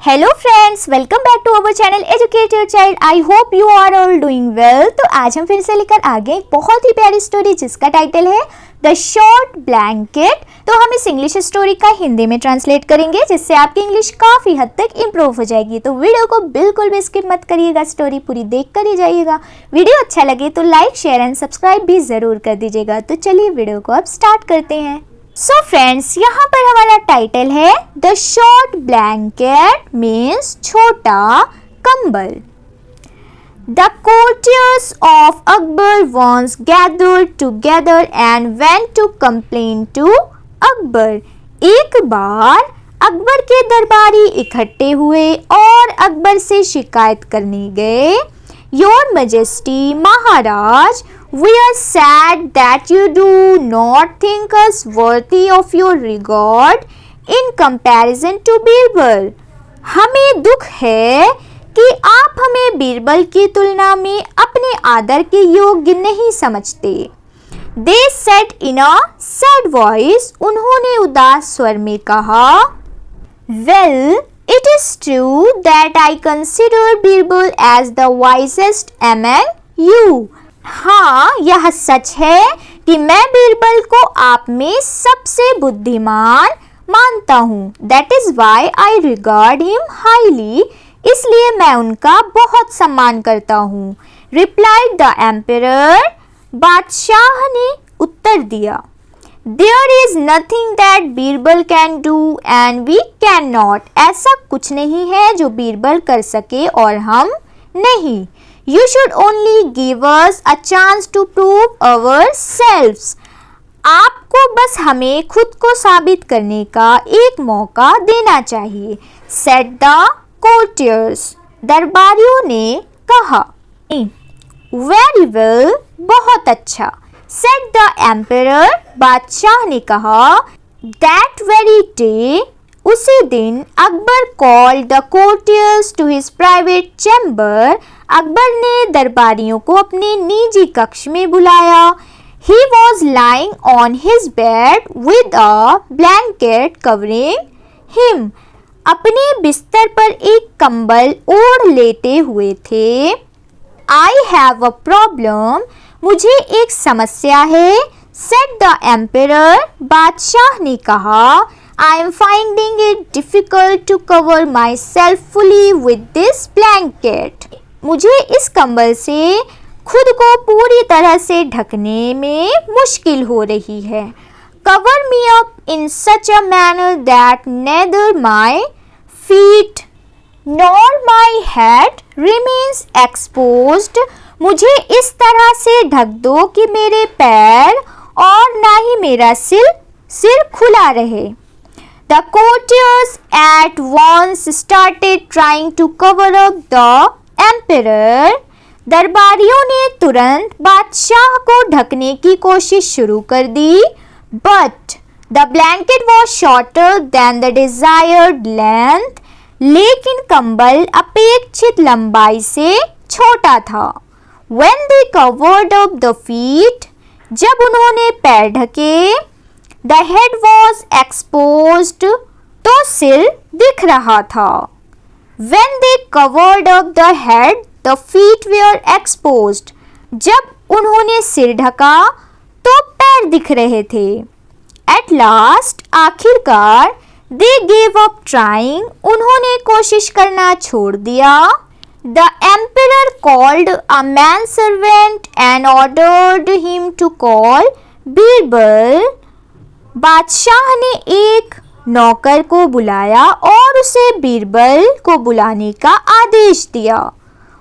Hello friends, welcome back to our channel educate your child. I hope you are all doing well. तो आज हम फिर से लेकर आ गए एक बहुत ही प्यारी स्टोरी जिसका टाइटल है द शॉर्ट ब्लैंकेट। तो हम इस इंग्लिश स्टोरी का हिंदी में ट्रांसलेट करेंगे जिससे आपकी इंग्लिश काफ़ी हद तक इम्प्रूव हो जाएगी। तो वीडियो को बिल्कुल भी स्किप मत करिएगा, स्टोरी पूरी देख कर ही जाइएगा। वीडियो अच्छा लगे तो लाइक, शेयर एंड सब्सक्राइब भी ज़रूर कर दीजिएगा। तो चलिए वीडियो को अब स्टार्ट करते हैं। सो फ्रेंड्स, यहाँ पर हमारा टाइटल है द शॉर्ट ब्लैंकेट मीन्स छोटा कंबल। The courtiers of Akbar once gathered together and went to complain to Akbar. एक बार अकबर के दरबारी इकट्ठे हुए और अकबर से शिकायत करने गए। Your Majesty, Maharaj, we are sad that you do not think us worthy of your regard in comparison to Birbal. हमें दुख है कि आप हमें बीरबल की तुलना में अपने आदर के योग्य नहीं समझते। They said in a sad voice, उन्होंने उदास स्वर में कहा, Well, it is true that I consider Birbal as the wisest among you। हाँ, यह सच है कि मैं बीरबल को आप में सबसे बुद्धिमान मानता हूँ। That is why I regard him highly। इसलिए मैं उनका बहुत सम्मान करता हूँ। Replied the emperor। बादशाह ने उत्तर दिया, There is nothing that Birbal can do and we cannot। ऐसा कुछ नहीं है जो बीरबल कर सके और हम नहीं। You should only give us a chance to prove ourselves। आपको बस हमें खुद को साबित करने का एक मौका देना चाहिए। Said the courtiers। दरबारियों ने कहा। Very well। बहुत अच्छा। Said the emperor। बादशाह ने कहा। That very day। उसी दिन Akbar called the courtiers to his private chamber। Akbar ने दरबारियों को अपने निजी कक्ष में बुलाया। He was lying on his bed with a blanket covering him। अपने बिस्तर पर एक कंबल ओढ़ लेते हुए थे। I have a problem। मुझे एक समस्या है। Said the emperor। बादशाह ने कहा, I am finding it difficult to cover myself fully with this blanket। मुझे इस कंबल से खुद को पूरी तरह से ढकने में मुश्किल हो रही है। Cover me up in such a manner that neither my feet nor my head remains exposed। मुझे इस तरह से ढक दो कि मेरे पैर और ना ही मेरा सिर खुला रहे। The courtiers at once started trying to cover up the emperor। दरबारियों ने तुरंत बादशाह को ढकने की कोशिश शुरू कर दी। But the blanket was shorter than the desired length। लेकिन कंबल अपेक्षित लंबाई से छोटा था। When they covered up the feet। जब उन्होंने पैर ढके, The head was exposed। तो सिर दिख रहा था। When they covered up the head, the feet were exposed। जब उन्होंने सिर ढका तो पैर दिख रहे थे। At last, आखिरकार, they gave up trying। उन्होंने कोशिश करना छोड़ दिया। The emperor called a manservant and ordered him to call Birbal. बादशाह ने एक नौकर को बुलाया और उसे बीरबल को बुलाने का आदेश दिया।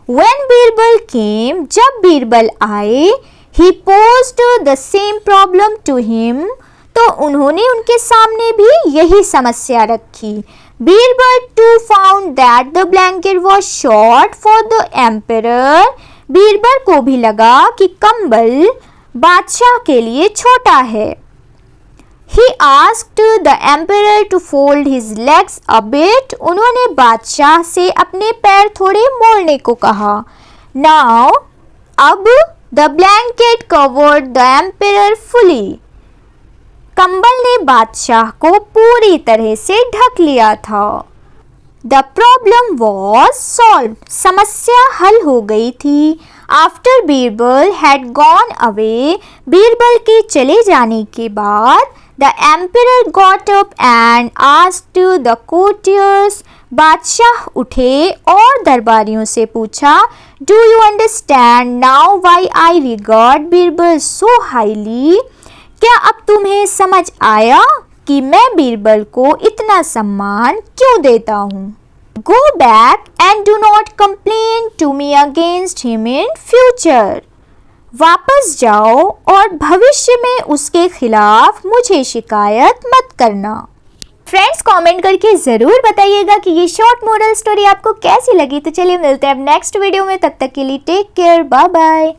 When बीरबल came, जब बीरबल आए, he posed the same problem to him। तो उन्होंने उनके सामने भी यही समस्या रखी। Birbal too found that the blanket was short for the emperor। Birbal को भी लगा कि कंबल बादशाह के लिए छोटा है। He asked the emperor to fold his legs a bit। उन्होंने बादशाह से अपने पैर थोड़े मोड़ने को कहा। Now, अब the blanket covered the emperor fully। कंबल ने बादशाह को पूरी तरह से ढक लिया था। द प्रॉब्लम वॉज सॉल्व, समस्या हल हो गई थी। After Birbal had gone away, Birbal के चले जाने के बाद the emperor got up and asked the courtiers, बादशाह उठे और दरबारियों से पूछा, do you understand now why I regard Birbal so highly, क्या अब तुम्हें समझ आया कि मैं बीरबल को इतना सम्मान क्यों देता हूँ। Go back and do not complain to me against him in future. वापस जाओ और भविष्य में उसके खिलाफ मुझे शिकायत मत करना। फ्रेंड्स कमेंट करके ज़रूर बताइएगा कि ये शॉर्ट मोरल स्टोरी आपको कैसी लगी। तो चलिए मिलते हैं अब नेक्स्ट वीडियो में, तब तक के लिए टेक केयर, बाय बाय।